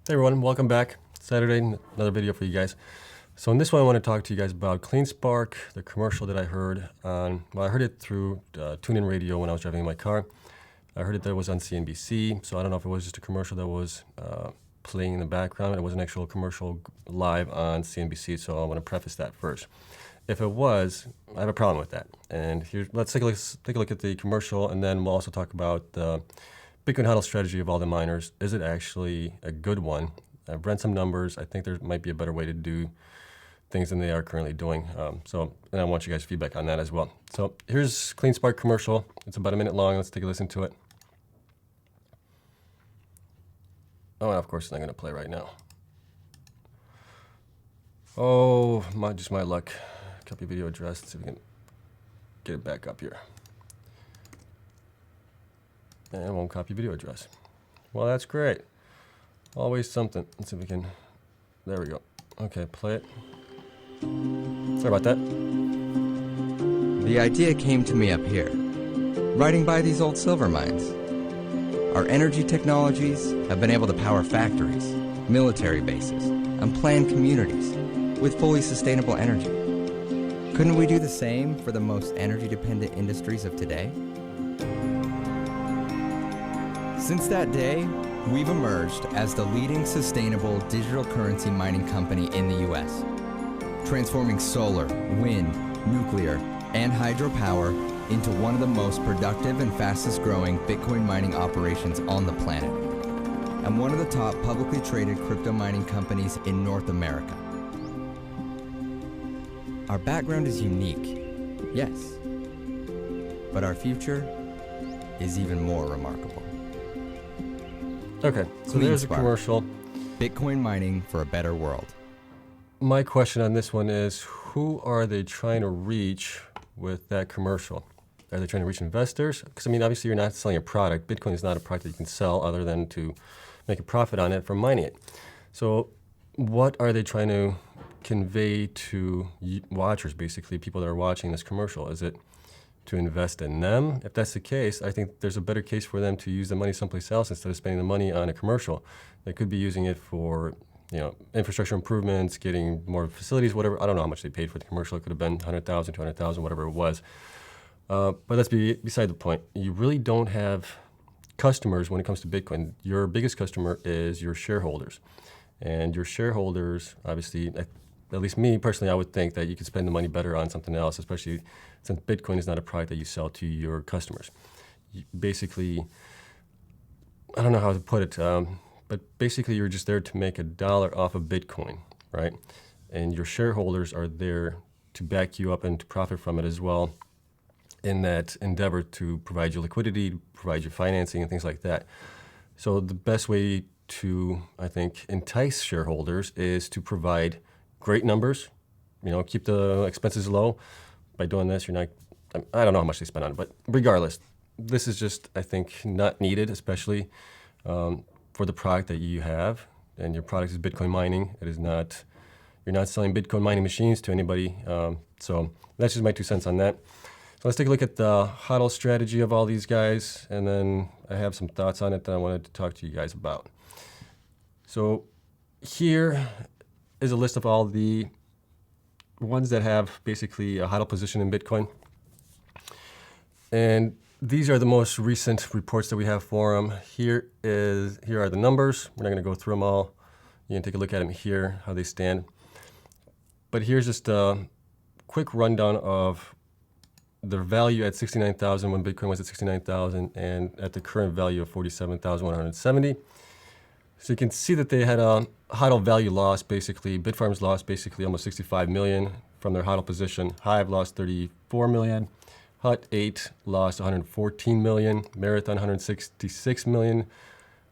Hey everyone, welcome back. Saturday, another video for you guys. So in this one, I want to talk to you guys about Cleanspark, the commercial that I heard on, well, I heard it through tune-in radio when I was driving in my car. I heard it that it was on CNBC, so I don't know if it was just a commercial that was playing in the background. It was an actual commercial live on CNBC, so I want to preface that first. If it was, I have a problem with that. And here, let's take a look at the commercial, and then we'll also talk about the Bitcoin HODL strategy of all the miners. Is it actually a good one? I've read some numbers. I think there might be a better way to do things than they are currently doing. And I want you guys' feedback on that as well. So here's Cleanspark commercial. It's about a minute long. Let's take a listen to it. Oh, and of course, it's not going to play right now. Oh, just my luck. Copy video address. Let's see if we can get it back up here. And it won't copy video address. Well, that's great. Always something. Let's see if we can. There we go. Okay, play it. Sorry about that. The idea came to me up here, riding by these old silver mines. Our energy technologies have been able to power factories, military bases, and plan communities with fully sustainable energy. Couldn't we do the same for the most energy-dependent industries of today? Since that day, we've emerged as the leading sustainable digital currency mining company in the US, transforming solar, wind, nuclear, and hydropower into one of the most productive and fastest growing Bitcoin mining operations on the planet, and one of the top publicly traded crypto mining companies in North America. Our background is unique, yes, but our future is even more remarkable. Okay, so there's a commercial. Bitcoin mining for a better world. My question on this one is, who are they trying to reach with that commercial? Are they trying to reach investors? Because, I mean, obviously you're not selling a product. Bitcoin is not a product that you can sell other than to make a profit on it from mining it. So what are they trying to convey to watchers, basically, people that are watching this commercial? Is it to invest in them? If that's the case, I think there's a better case for them to use the money someplace else instead of spending the money on a commercial. They could be using it for, infrastructure improvements, getting more facilities, whatever. I don't know how much they paid for the commercial. It could have been 100,000, 200,000, whatever it was. But that's beside the point. You really don't have customers when it comes to Bitcoin. Your biggest customer is your shareholders. And your shareholders, obviously, at least me personally, I would think that you could spend the money better on something else, especially since Bitcoin is not a product that you sell to your customers. Basically, I don't know how to put it, but basically you're just there to make $1 off of Bitcoin, right? And your shareholders are there to back you up and to profit from it as well in that endeavor to provide you liquidity, provide you financing and things like that. So the best way to, I think, entice shareholders is to provide great numbers, keep the expenses low. By doing this, I don't know how much they spend on it, but regardless, this is just, I think, not needed, especially for the product that you have. And your product is Bitcoin mining. It is not, you're not selling Bitcoin mining machines to anybody. So that's just my 2 cents on that. So let's take a look at the HODL strategy of all these guys. And then I have some thoughts on it that I wanted to talk to you guys about. So here is a list of all the ones that have basically a HODL position in Bitcoin. And these are the most recent reports that we have for them. Here are the numbers. We're not going to go through them all. You can take a look at them here, how they stand. But here's just a quick rundown of their value at 69,000 when Bitcoin was at 69,000 and at the current value of 47,170. So you can see that they had a HODL value loss, basically. Bitfarms lost basically almost 65 million from their HODL position. Hive lost 34 million. Hut 8 lost 114 million. Marathon 166 million.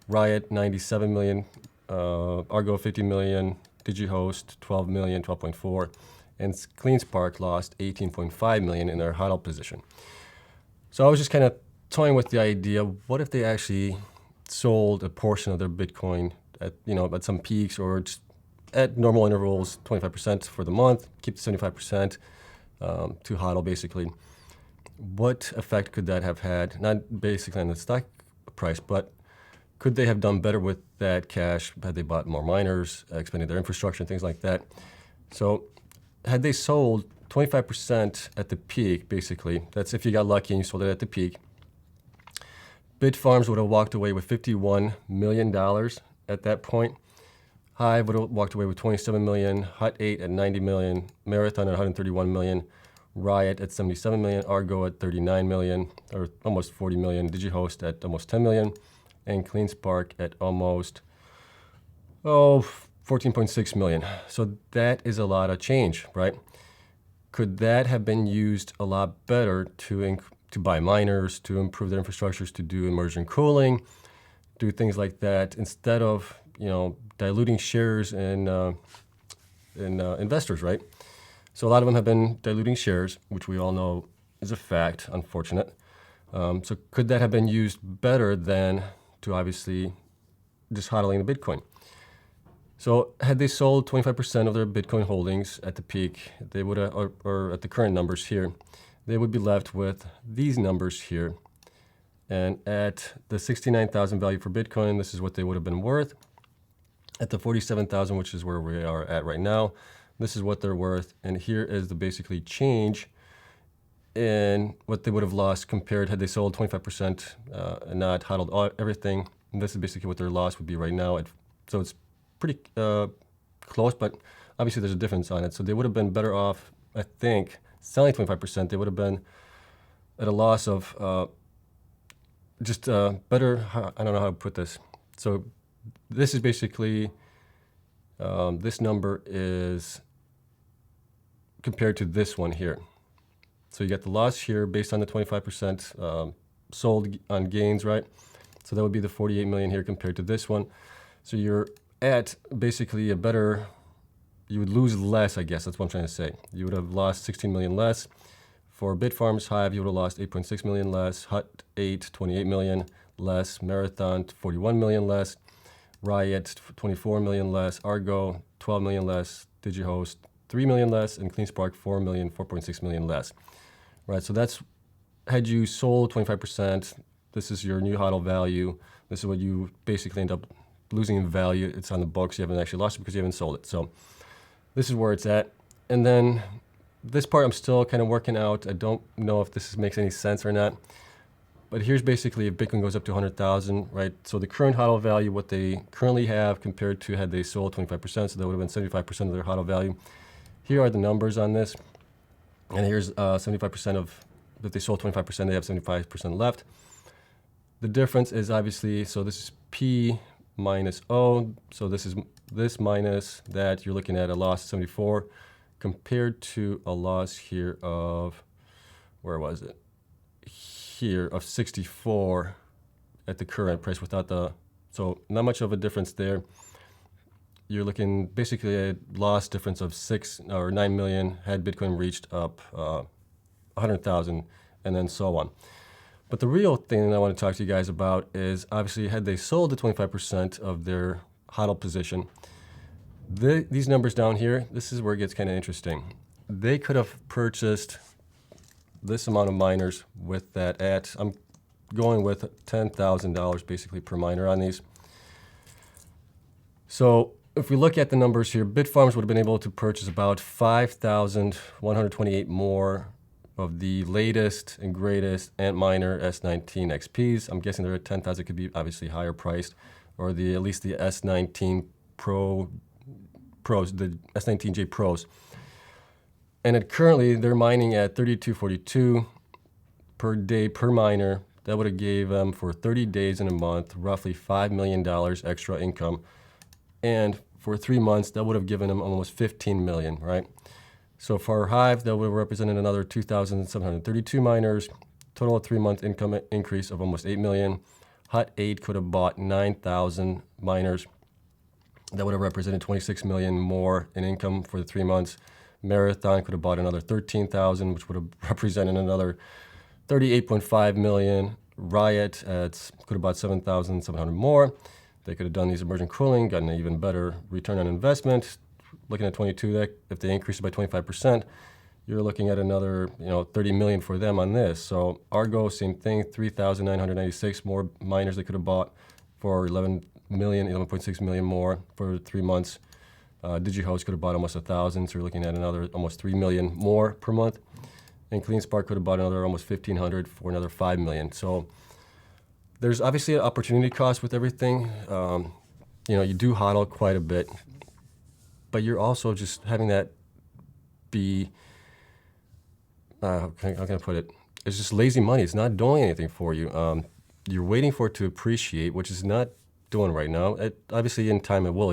Riot 97 million. Argo 50 million. Digihost 12 million, 12.4. And Cleanspark lost 18.5 million in their HODL position. So I was just kind of toying with the idea, what if they actually sold a portion of their Bitcoin at some peaks or just at normal intervals, 25% for the month, keep the 75% to HODL basically. What effect could that have had? Not basically on the stock price, but Could they have done better with that cash had they bought more miners, expanded their infrastructure, and things like that? So had they sold 25% at the peak, basically, that's if you got lucky and you sold it at the peak, Bitfarms would have walked away with $51 million at that point. Hive would have walked away with $27 million, Hut 8 at $90 million, Marathon at $131 million, Riot at $77 million, Argo at $39 million, or almost $40 million, Digihost at almost $10 million, and Cleanspark at almost, $14.6 million. So that is a lot of change, right? Could that have been used a lot better to buy miners, to improve their infrastructures, to do immersion cooling, do things like that, instead of diluting shares in investors, right? So a lot of them have been diluting shares, which we all know is a fact, unfortunate. So could that have been used better than to obviously just hodling the Bitcoin? So had they sold 25% of their Bitcoin holdings at the peak, they would have, or at the current numbers here, they would be left with these numbers here. And at the 69,000 value for Bitcoin, this is what they would have been worth. At the 47,000, which is where we are at right now, this is what they're worth. And here is the basically change in what they would have lost compared had they sold 25% and not hodled everything. And this is basically what their loss would be right now. So it's pretty close, but obviously there's a difference on it. So they would have been better off, I think, selling 25%. They would have been at a loss of better, I don't know how to put this. So this is basically, this number is compared to this one here. So you get the loss here based on the 25% sold on gains, right? So that would be the 48 million here compared to this one. So you're at basically a better, you would lose less, I guess, that's what I'm trying to say. You would have lost 16 million less. For Bitfarms, Hive, you would have lost 8.6 million less. Hut 8, 28 million less. Marathon, 41 million less. Riot, 24 million less. Argo, 12 million less. Digihost, 3 million less. And Cleanspark, 4 million, 4.6 million less. Right, so that's, had you sold 25%, this is your new HODL value. This is what you basically end up losing in value. It's on the books. You haven't actually lost it because you haven't sold it. So this is where it's at. And then this part I'm still kind of working out. I don't know if this makes any sense or not. But here's basically if Bitcoin goes up to 100,000, right? So the current HODL value, what they currently have compared to had they sold 25%, so that would have been 75% of their HODL value. Here are the numbers on this. And here's 75% of, if they sold 25%, they have 75% left. The difference is obviously, so this is P minus O. So this is this minus that, you're looking at a loss of 74 compared to a loss here of, where was it? Here of 64 at the current price without the, so not much of a difference there. You're looking basically a loss difference of 6 or 9 million had Bitcoin reached up 100,000 and then so on. But the real thing that I want to talk to you guys about is obviously had they sold the 25% of their HODL position, these numbers down here, this is where it gets kind of interesting. They could have purchased this amount of miners with that at, I'm going with $10,000 basically per miner on these. So if we look at the numbers here, Bitfarms would have been able to purchase about 5,128 more of the latest and greatest Antminer S19 XPs. I'm guessing they're at 10,000, could be obviously higher priced, or at least the S19 Pros, the S19J Pros. And currently they're mining at 3242 per day per miner. That would have gave them for 30 days in a month roughly $5 million extra income. And for 3 months, that would have given them almost 15 million, right? So for Hive, that would have represented another 2,732 miners, total 3-month income increase of almost 8 million. Hut 8 could have bought 9,000 miners. That would have represented 26 million more in income for the 3 months. Marathon could have bought another 13,000, which would have represented another 38.5 million. Riot could have bought 7,700 more. They could have done these immersion cooling, gotten an even better return on investment. Looking at 22, that if they increase it by 25%, you're looking at another 30 million for them on this. So Argo, same thing, 3,996 more miners they could have bought, for 11.6 million more for 3 months. Digihost could have bought almost 1,000, so you're looking at another almost 3 million more per month. And Cleanspark could have bought another almost 1,500 for another 5 million. So there's obviously an opportunity cost with everything. You do hodl quite a bit, but you're also just having that be, how can I put it? It's just lazy money. It's not doing anything for you. You're waiting for it to appreciate, which is not doing right now. Obviously, in time, it will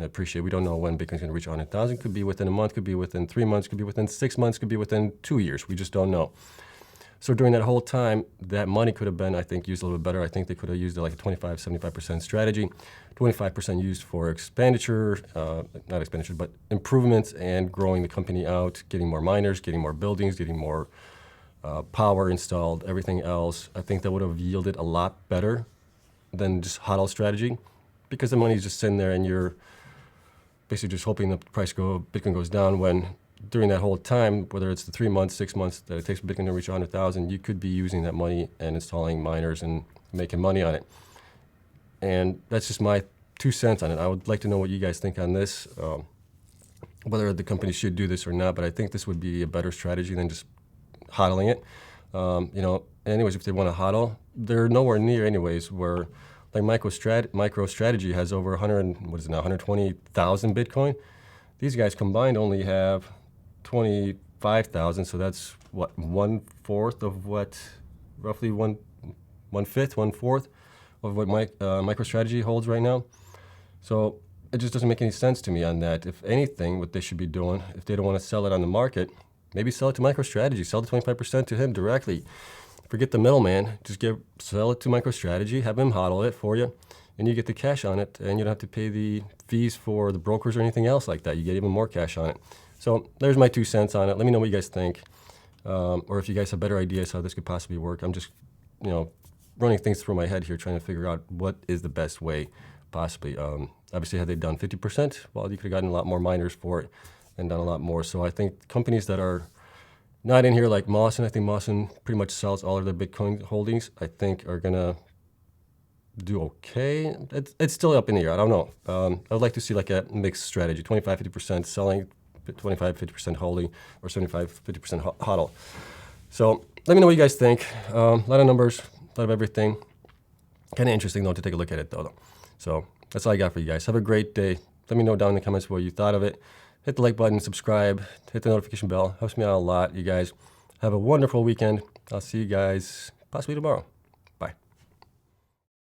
appreciate. We don't know when Bitcoin's going to reach 100,000. Could be within a month, could be within 3 months, could be within 6 months, could be within 2 years. We just don't know. So during that whole time, that money could have been, I think, used a little bit better. I think they could have used it like a 75% strategy, 25% used for expenditure, not expenditure, but improvements and growing the company out, getting more miners, getting more buildings, getting more power installed, everything else. I think that would have yielded a lot better than just HODL strategy, because the money's just sitting there and you're basically just hoping the Bitcoin goes down, when during that whole time, whether it's the 3 months, 6 months that it takes for Bitcoin to reach 100,000, you could be using that money and installing miners and making money on it. And that's just my 2 cents on it. I would like to know what you guys think on this, whether the company should do this or not, but I think this would be a better strategy than just hodling it. Anyways, if they want to hodl, they're nowhere near anyways where like MicroStrategy has over 120,000 Bitcoin. These guys combined only have 25,000, so that's what, 1/4 of what, roughly one fourth of what MicroStrategy holds right now. So it just doesn't make any sense to me on that. If anything, what they should be doing, if they don't want to sell it on the market, maybe sell it to MicroStrategy, sell the 25% to him directly. Forget the middleman, just sell it to MicroStrategy, have him hodl it for you, and you get the cash on it, and you don't have to pay the fees for the brokers or anything else like that. You get even more cash on it. So there's my 2 cents on it. Let me know what you guys think, or if you guys have better ideas how this could possibly work. I'm just, running things through my head here, trying to figure out what is the best way possibly. Obviously, had they done 50%, well, you could have gotten a lot more miners for it and done a lot more. So I think companies that are not in here like Mawson, I think Mawson pretty much sells all of their Bitcoin holdings, I think are going to do okay. It's still up in the air. I don't know. I would like to see like a mixed strategy, 25-50% selling, 25-50% holding, or 75-50% hodl. So let me know what you guys think. A lot of numbers, a lot of everything. Kind of interesting though to take a look at it though. So that's all I got for you guys. Have a great day. Let me know down in the comments what you thought of it. Hit the like button, subscribe, hit the notification bell. Helps me out a lot, you guys. Have a wonderful weekend. I'll see you guys possibly tomorrow.